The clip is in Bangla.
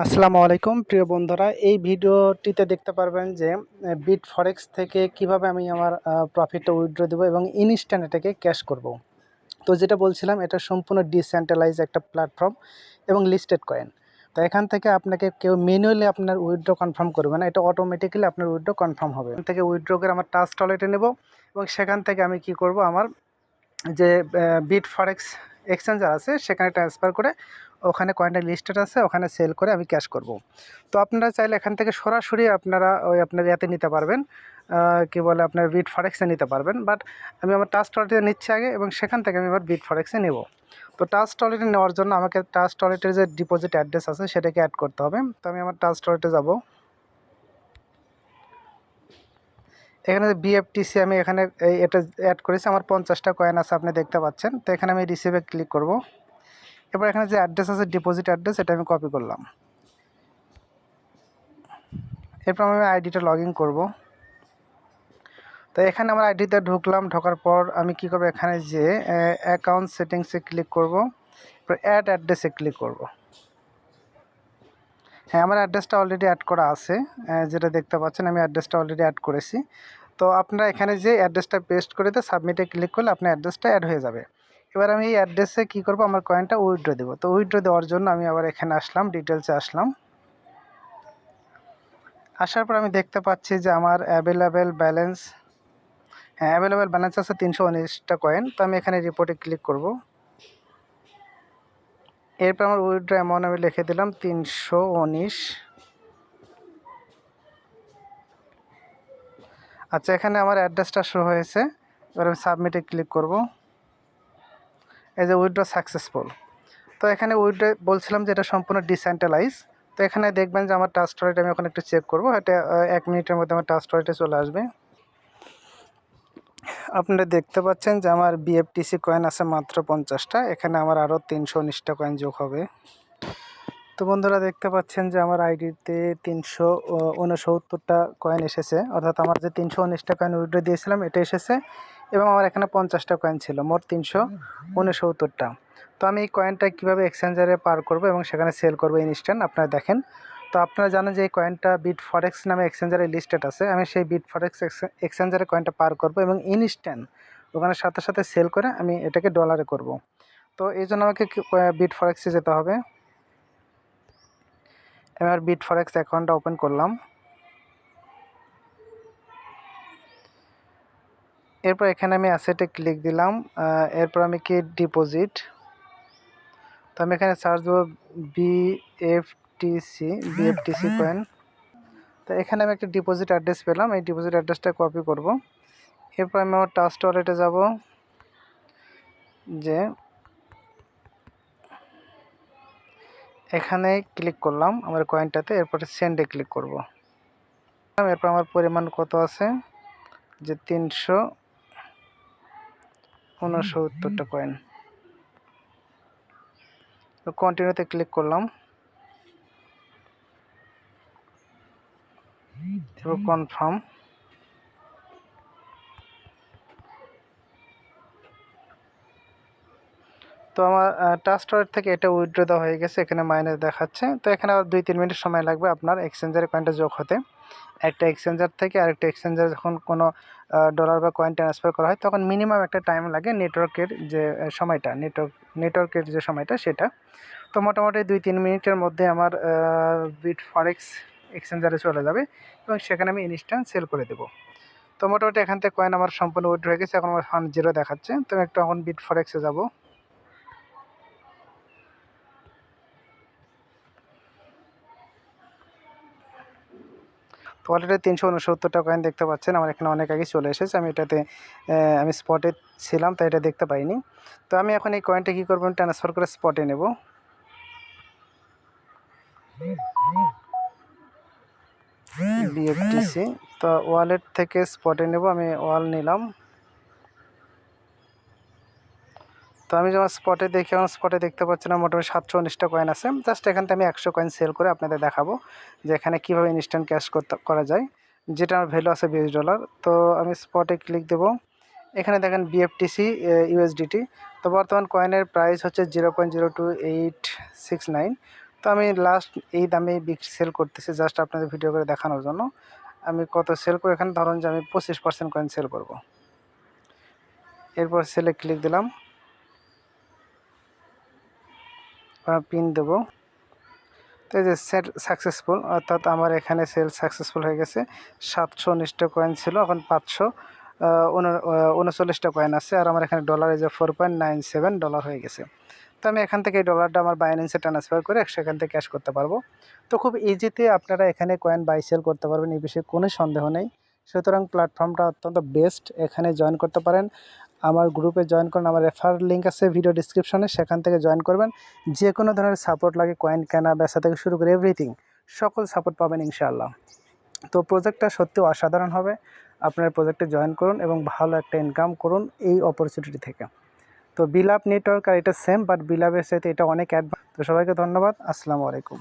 আসসালামু আলাইকুম প্রিয় বন্ধুরা, এই ভিডিওটিতে দেখতে পারবেন যে বিটফরেক্স থেকে কিভাবে আমি আমার প্রফিটটা উইথড্র দেবো এবং ইনস্ট্যান্ট এটাকে ক্যাশ করব। তো যেটা বলছিলাম, এটা সম্পূর্ণ ডিসেন্ট্রালাইজ একটা প্ল্যাটফর্ম এবং লিস্টেড কয়েন। তো এখান থেকে আপনাকে কেউ ম্যানুয়ালি আপনার উইথড্র কনফার্ম করবে না, এটা অটোমেটিক্যালি আপনার উইথড্র কনফার্ম হবে। এখান থেকে উইথড্র করে আমার ট্রাস্ট ওয়ালেটে নেব এবং সেখান থেকে আমি কি করব, আমার যে বিটফরেক্স এক্সচেঞ্জার আছে সেখানে ট্রান্সফার করে ওখানে কয়েনটা লিস্টেড আছে, ওখানে সেল করে আমি ক্যাশ করব। তো আপনারা চাইলে এখান থেকে সরাসরি আপনারা আপনার ইয়াতে নিতে পারবেন, কি বলে আপনার বিটফরেক্সে নিতে পারবেন। বাট আমি আমার ট্রাস্ট ওয়ালেটে নিচ্ছি আগে এবং সেখান থেকে আমি আবার বিটফরেক্সে নেব। তো ট্রাস্ট ওয়ালেটে নেওয়ার জন্য আমাকে ট্রাস্ট ওয়ালেটের যে ডিপোজিট অ্যাড্রেস আছে সেটাকে অ্যাড করতে হবে। তো আমি আমার ট্রাস্ট ওয়ালেটে যাব। এখানে যে BFTC আমি এখানে এটা অ্যাড করেছি, আমার 50টা কয়েন আছে আপনি দেখতে পাচ্ছেন। তো এখানে আমি রিসিভে ক্লিক করব। এবার এখানে যে অ্যাড্রেস আছে ডিপোজিট অ্যাড্রেস, এটা আমি কপি করলাম। এরপর আমি আইডিটা লগ ইন করবো। তো এখানে আমার আইডিতে ঢুকলাম, ঢোকার পর আমি কি করব, এখানে যে অ্যাকাউন্ট সেটিংসে ক্লিক করব, এরপর অ্যাড অ্যাড্রেসে ক্লিক করব। হ্যাঁ, আমার অ্যাড্রেসটা অলরেডি অ্যাড করা আছে, যেটা দেখতে পাচ্ছেন আমি অ্যাড্রেসটা অলরেডি অ্যাড করেছি। তো আপনারা এখানে যে অ্যাড্রেসটা পেস্ট করে দিয়ে সাবমিটে ক্লিক করলে আপনার অ্যাড্রেসটা অ্যাড হয়ে যাবে। এবার আমি এই অ্যাড্রেসে কী করব, আমার কয়েনটা উইথড্র দেবো। তো উইথড্র দেওয়ার জন্য আমি আবার এখানে আসলাম, ডিটেলসে আসলাম। আসার পর আমি দেখতে পাচ্ছি যে আমার অ্যাভেলেবেল ব্যালেন্স আছে 319টা কয়েন। তো আমি এখানে রিপোর্টে ক্লিক করব। এরপর আমার উইথড্র অ্যামাউন্ট আমি লিখে দিলাম 319। আচ্ছা, এখানে আমার অ্যাড্রেসটা শো হয়েছে। এবার আমি সাবমিটে ক্লিক করব। এই যে উইথড্র সাকসেসফুল। তো এখানে উইথড্র বলছিলাম যে এটা সম্পূর্ণ ডিসেন্ট্রালাইজ। তো এখানে দেখবেন যে আমার ট্রাস্ট ওয়ালেট, আমি এখন একটু চেক করব, এটা 1 মিনিটের মধ্যে আমার ট্রাস্ট ওয়ালেটে চলে আসবে। আপনারা দেখতে পাচ্ছেন যে আমার BFTC কয়েন আছে মাত্র 50টা, এখানে আমার আরও 319টা কয়েন যোগ হবে। তো বন্ধুরা দেখতে পাচ্ছেন যে আমার আইডিতে 369টা কয়েন এসেছে, অর্থাৎ আমার যে 319টা কয়েন উইথড্র দিয়েছিলাম এটা এসেছে এবং আমার এখানে 50টা কয়েন ছিল, মোট 369টা। তো আমি এই কয়েনটা কীভাবে এক্সচেঞ্জারে পার করব এবং সেখানে সেল করবো ইনস্ট্যান্ট, আপনারা দেখেন। তো আপনারা জানেন যে এই কয়েনটা বিটফরেক্স নামে এক্সচেঞ্জারে লিস্টেড আছে। আমি সেই বিটফরেক্স এক্সচেঞ্জারে কয়েনটা পার করব এবং ইনস্ট্যান্ট ওখানে সাথে সাথে সেল করে আমি এটাকে ডলারে করব। তো এই জন্য আমাকে বিটফরেক্সে যেতে হবে। এবার বিটফরেক্স অ্যাকাউন্টটা ওপেন করলাম। এরপর এখানে আমি অ্যাসেটে ক্লিক দিলাম। এরপর আমি কি ডিপোজিট, তো আমি এখানে সার্চ দেবো বিএফটিসি কয়েন। তো এখানে আমি একটা ডিপোজিট অ্যাড্রেস পেলাম, এই ডিপোজিট অ্যাড্রেসটা কপি করব। এরপর আমি আমার ট্রাস্ট ওয়ালেটে যাব, যে এখানে ক্লিক করলাম আমার কয়েনটাতে, এরপরে সেন্ডে ক্লিক করব। এরপর আমার পরিমাণ কত আছে, যে 369টা কয়েন। তো কন্টিনিউতে ক্লিক করলাম, এরপর কনফার্ম। তো আমার ট্রাস্ট ওয়ালেট থেকে এটা উইথড্র দেওয়া হয়ে গেছে, এখানে মাইনাস দেখাচ্ছে। তো এখানে আবার 2-3 মিনিট সময় লাগবে আপনার এক্সচেঞ্জারে কয়েনটা যোগ হতে। একটা এক্সচেঞ্জার থেকে আরেকটা এক্সচেঞ্জার যখন কোনো ডলার বা কয়েন ট্রান্সফার করা হয় তখন মিনিমাম একটা টাইম লাগে, নেটওয়ার্কের যে সময়টা, নেটওয়ার্কের যে সময়টা সেটা। তো মোটামুটি 2-3 মিনিটের মধ্যে আমার বিটফরেক্স এক্সচেঞ্জারে চলে যাবে এবং সেখানে আমি ইনস্ট্যান্ট সেল করে দেবো। তো মোটামুটি এখান থেকে কয়েন আমার সম্পূর্ণ উইথড্র হয়ে গেছে, এখন আমার ফান্ড জিরো দেখাচ্ছে। তো আমি একটু এখন বিটফরেক্সে যাব। তো অলরেডি 369টা কয়েন দেখতে পাচ্ছেন আমার এখানে অনেক আগে চলে এসেছে। আমি এটাতে আমি স্পটে ছিলাম তাই এটা দেখতে পাইনি। তো আমি এখন এই কয়েনটা কী করবো, ট্রান্সফার করে স্পটে নেব। BFTC, তো ওয়ালেট থেকে স্পটে নেব, আমি ওয়াল নিলাম। তো আমি যখন স্পটে দেখি, আমার স্পটে দেখতে পাচ্ছি না, মোটামুটি 719টা কয়েন আছে। জাস্ট এখান থেকে আমি 100 কয়েন সেল করে আপনাদের দেখাবো যে এখানে কীভাবে ইনস্ট্যান্ট ক্যাশ করা যায়, যেটা আমার ভ্যালু আছে $20। তো আমি স্পটে ক্লিক দেব। এখানে দেখেন BFTC USDT। তো বর্তমান কয়েনের প্রাইস হচ্ছে 0.02869। তো তো আমি লাস্ট এই দামে বিগ সেল করতেছি জাস্ট আপনাদের ভিডিও করে দেখানোর জন্য। আমি কত সেল করে এখানে ধরুন যে আমি 25% কয়েন সেল করব। এরপর সেলে ক্লিক দিলাম, পিন দেবো। তো এই যে সেল সাকসেসফুল, অর্থাৎ আমার এখানে সেল সাকসেসফুল হয়ে গেছে। 719টা কয়েন ছিল, এখন 539টা কয়েন আছে। আর আমার এখানে ডলার এই যে $4.97 হয়ে গেছে। তো আমি এখান থেকে এই ডলারটা আমার বাইন্যান্সে ট্রান্সফার করে সেখান থেকে ক্যাশ করতে পারবো। তো খুব ইজিতে আপনারা এখানে কয়েন বাই সেল করতে পারবেন, এই বিষয়ে কোনো সন্দেহ নেই। সুতরাং প্ল্যাটফর্মটা অত্যন্ত বেস্ট, এখানে জয়েন করতে পারেন। আমার গ্রুপে জয়েন করুন, আমার রেফার লিঙ্ক আছে ভিডিও ডিসক্রিপশনে, সেখান থেকে জয়েন করবেন। যে কোনো ধরনের সাপোর্ট লাগে, কয়েন কেনা বেচা থেকে শুরু করে এভরিথিং, সকল সাপোর্ট পাবেন ইনশাআল্লাহ। তো প্রজেক্টটা সত্যি অসাধারণ হবে। আপনার প্রজেক্টে জয়েন করুন এবং ভালো একটা ইনকাম করুন এই অপরচুনিটি থেকে। তো বিলাপ নেটওয়ার্ক আর এটা সেম, বাট বিলাপের সাথে এটা অনেক অ্যাডভান্স। তো সবাইকে ধন্যবাদ, আসসালামু আলাইকুম।